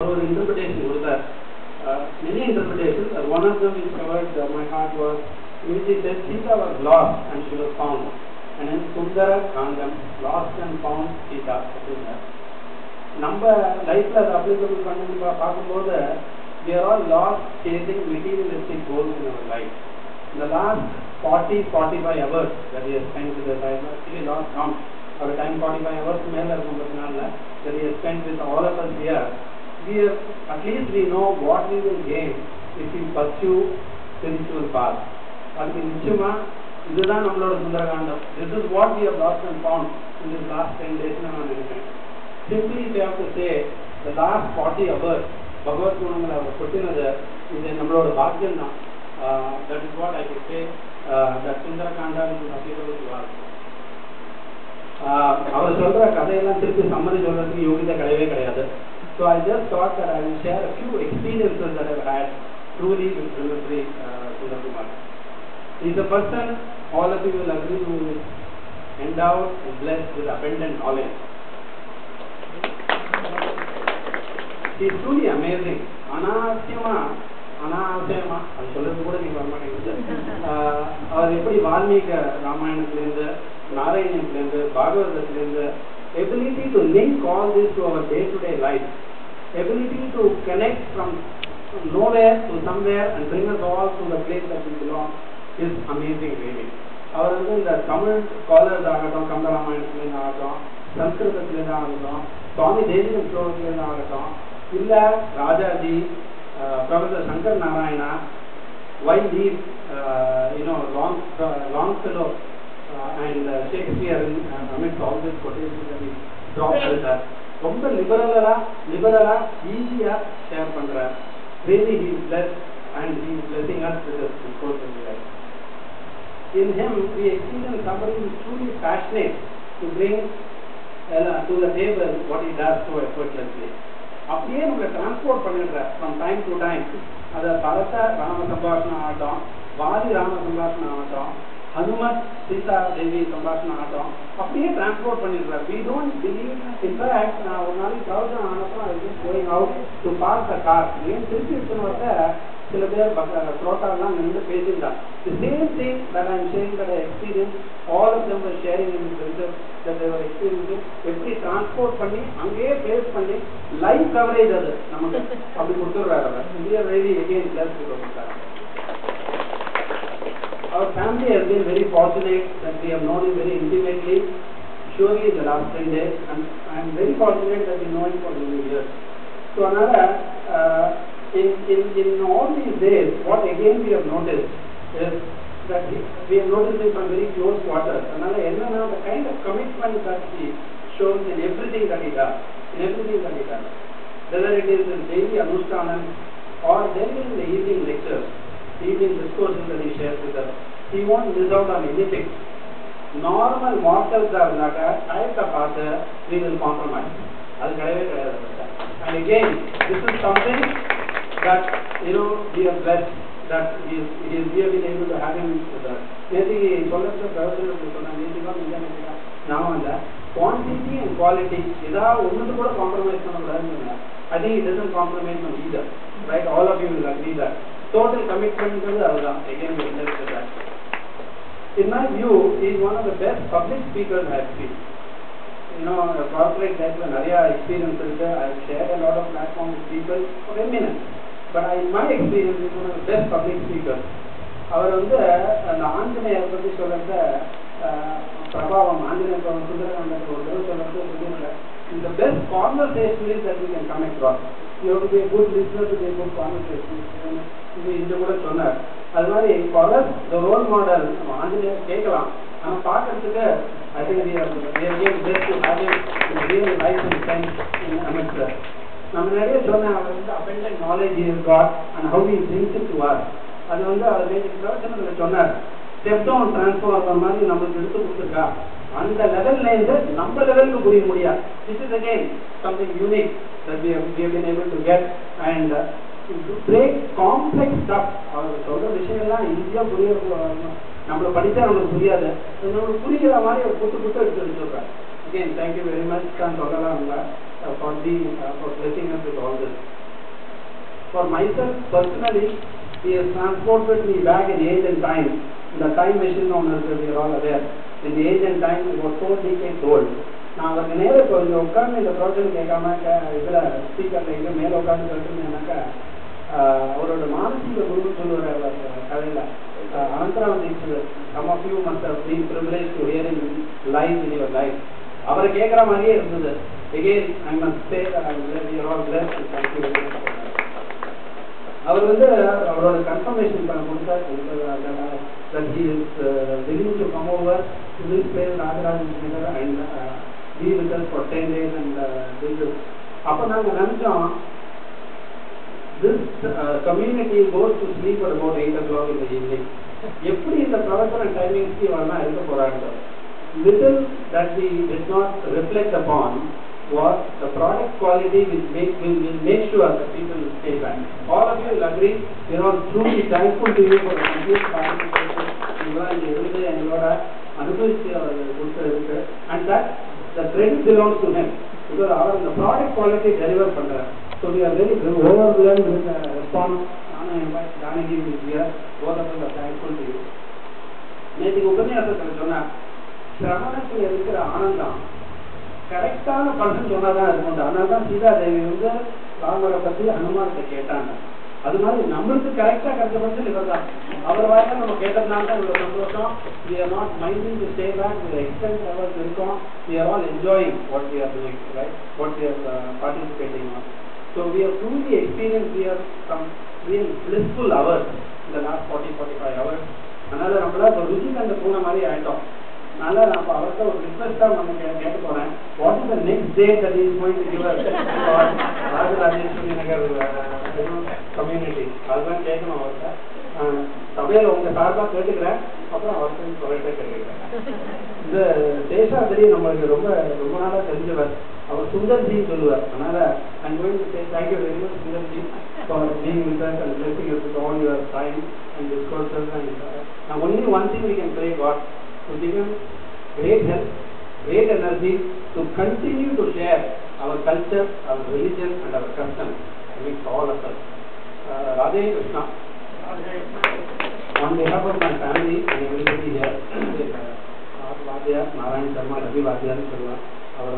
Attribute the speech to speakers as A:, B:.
A: Our interpretation was that many interpretations, one of them which covered my heart was, which he said Sita was lost and she was found. And then Sundara Kandam, lost and found Sita. நம்ம லைஃப்ல அது applicable பண்ணி பார்க்கும்போது we are all lost chasing materialistic goals in our life. In the last 40-45 hours that we have spent with us, I have actually lost count. Our time 45 hours மேல இருக்கும்போதுனால that we have spent with all of us here. We have, at least we know what we will gain if we pursue spiritual path. அதுக்கு நிச்சயமா இதுதான் நம்மளோட Sundarakandam. This is what we have lost and found in this last 10 days நான் நினைக்கிறேன். Simply if you have to say the last 40 hours பகவத் குணங்களை அவர் கொட்டினது இது நம்மளோட பாக்கியம் தான். That is what I could say that Sundarakanda is applicable to us. அவர் சொல்ற கதையெல்லாம் திருப்பி சம்மதி சொல்றதுக்கு யோகிதை கிடையவே கிடையாது. So I just thought that I will share a few experiences that I have had truly with Sri Sundar Kumar. He is a person, all of you will agree, who is endowed and blessed with abundant knowledge. He is truly amazing. அனாவசியமா அது சொல்றது கூட நீங்க வர மாட்டேங்குது. அவர் எப்படி வால்மீக ராமாயணத்திலிருந்து நாராயணத்திலிருந்து பாகவதத்திலிருந்து ability to link all this to our day-to-day life, ability to connect from nowhere to somewhere and bring us all to the place that we belong is amazing really. அவர் வந்து இந்த தமிழ் ஸ்காலர்ஸ் ஆகட்டும், கம்பராமாயணத்துலேருந்து ஆகட்டும், சம்ஸ்கிருதத்துலேருந்து ஆகட்டும், சுவாமி தேசிகன் ஸ்லோகத்துலேருந்து ஆகட்டும், இல்லை Rajaji, professor Shankar Narayana, why leave Longfellow and Shakespeare amidst all this quotations that he dropped with us. ரொம்ப லிபரலா ஈஸியா share பண்றார். Really he is blessed and he is blessing us with his discourse in life. In him we experience somebody who is truly passionate to bring to the table what he does so effortlessly. அப்படியே நம்மளை transport பண்ணிடுறார் from time to time. அதை பரத ராம சம்பாஷணம் ஆகட்டும், வாதி ராம சம்பாஷணம் ஆகட்டும், ஹனுமத் சீதா தேவி சம்பாஷணம் ஆகட்டும், அப்படியே transport பண்ணிடுறார். We don't believe. In fact, நான் ஒரு நாளைக்கு ப்ரௌசர் ஆனப்போ I was going out to park the car. ஏன் திருப்பி இருக்கணும்னா சில பேர் புரோட்டாலாம் நின்று பேசியிருந்தாங்க. The same thing that I am saying that I experienced, all of them were sharing in this research that they were experiencing. எப்படி டிரான்ஸ்போர்ட் பண்ணி அங்கேயே பிளேஸ் பண்ணி லைவ் கவரேஜ் அது நமக்கு அப்படி கொடுத்துடுறாரு அவர். We are really again blessed because of that. Our family has been very fortunate that we have known him very intimately, surely in the last 10 days, and I am very fortunate that we know him for many years. So another, in all these days, what again we have noticed is that we have noticed him from very close quarters. Another, the kind of commitment that he shows in everything that he does, whether it is in daily Anushtanam or then in the evening lectures, evening discourses that he shares with us. He won't miss out on anything. Normal mortals are like we will compromise. And again, this is something that we are blessed that we have been able to have him with us. Quantity and quality, compromise. I think it doesn't compromise on either. Right? All of you will agree that. Total commitment to the again we invest in that. In my view, he is one of the best public speakers I have seen. Corporate life, Nariya experience, I have shared a lot of platforms with people for eminence. But in my experience, he is one of the best public speakers. அவர் வந்து அந்த ஆஞ்சநேயர் பற்றி சொல்றத பிரபாவம் ஆஞ்சநேயர் சுந்தரகாண்டத்தில் ஒரு தடவை சொல்றது the best conversationalist that we can come across. You have to be a good listener to be a good conversationalist. இது இந்த கூட சொன்னார். அது மாதிரி for us the role model Anjaneyar கேட்கலாம், ஆனால் பார்க்கறதுக்கு I think we are getting blessed to have him in real life and sense in amidst us. நம்ம நிறைய சொன்ன அவர் வந்து abundant knowledge he has got and how he brings it to us. அது வந்து அவர் பிரவச்சனத்தில் சொன்னார், ஸ்டெப் டவுன் டிரான்ஸ்ஃபார்மர் மாதிரி நம்மளுக்கு எடுத்து கொடுத்துருக்கா, அந்த லெவல்ல இருந்து நம்ம லெவலுக்கு புரிய முடியாது. This is again something unique that we have been able to get and to break complex stuff. அவர் சொல்ற விஷயம்லாம் ஈஸியா புரிய, நம்மளை படித்தா நம்மளுக்கு புரியாது, நம்மளுக்கு புரிகிற மாதிரி ஒரு புட்டு எடுத்து வச்சுருக்காரு. Again, thank you very much, for blessing us with all this. For myself, personally, he has transported me back in age and time. In the time machine owners, we are all aware. In the age and time, it was 4 decades old. நான் அவருக்கு நேரம் இப்போ இங்கே உட்காந்து இந்த project கேட்காம இதில் ஸ்பீக்கரில் எங்கே மேலே உட்காந்து கேட்டுருந்தேன்னாக்கா அவரோட மானசீக குரு சொல்லுவார் கதையில் Anantharam Dikshitar some of you must have been privilege to hear in life in your life. அவரை கேட்குற மாதிரியே இருந்தது. Again I must say we are all blessed. Thank you very much. அவர் அவரோட கன்ஃபர்மேஷன் கொடுத்தார் that he is willing to come over to this place Rajaraja Nagar and be with us for 10 days and do this. அப்போ நாங்கள் நினைச்சோம் this community goes to sleep at about 8 o'clock in the evening. எப்படி இந்த professional and timings வரலாம் இருக்க போறாங்க. Little that we did not reflect upon was the product quality will make sure that people will stay back. All of you will agree, we are all truly thankful to you for the complete participation. You are everyday and you are and that the credit belongs to him because the product quality deliver pandra. So we are very overwhelmed with the response. Janaki is here. Both of us are thankful to you. நேற்று உபன்யாசத்தில் சொன்னா சிரவணத்தில் இருக்கிற ஆனந்தம் கரெக்டான person சொன்னாதான் இருக்கும். அதனால தான் சீதாதேவி ராமரை பத்தி ஹனுமான்கிட்ட கேட்டாங்க. அது மாதிரி நம்மளுக்கு கரெக்டா கிடைச்ச பட்சம் இவர் தான். அவர் வாயில நம்ம கேட்டதுனால தான் இவ்வளவு சந்தோஷம். We are not minding to stay back to the extent levels இருக்கோம். We are all enjoying what we are doing, right? What we are participating on. So we have truly experienced here some real blissful hours in the last 40-45 hours. அதனால நம்மள ஒரு ருச்சி கண்டு போன மாதிரி ஆயிட்டோம். அதனால நான் அவர்கிட்ட ஒரு ரிக்வெஸ்டா கேட்க போறேன். What is the next day that is going to give us for Rajarajeshwari Nagar community? அதுதான் கேட்கணும் அவர்கிட்ட. சபையில உங்க சார்பா கேட்டுக்கிறேன். அப்புறம் அவர்கிட்ட சொல்லிட்டே கேட்டுக்கிறேன். இந்த சேஷாதிரி நம்மளுக்கு ரொம்ப ரொம்ப நாளா தெரிஞ்சவர். அவர் சுந்தர்ஜி சொல்லுவார். அதனால I'm going to say thank you very much Sundarji for being with us and blessing us with all your time and discourses and now only one thing we can pray God to give him great health, great energy to continue to share our culture, our religion and our customs amongst all of us. Radhe Krishna. On behalf of my family and everybody here, Vadya, Narayan Sharma, Ravi Vadya சொல்லுவார். அவர்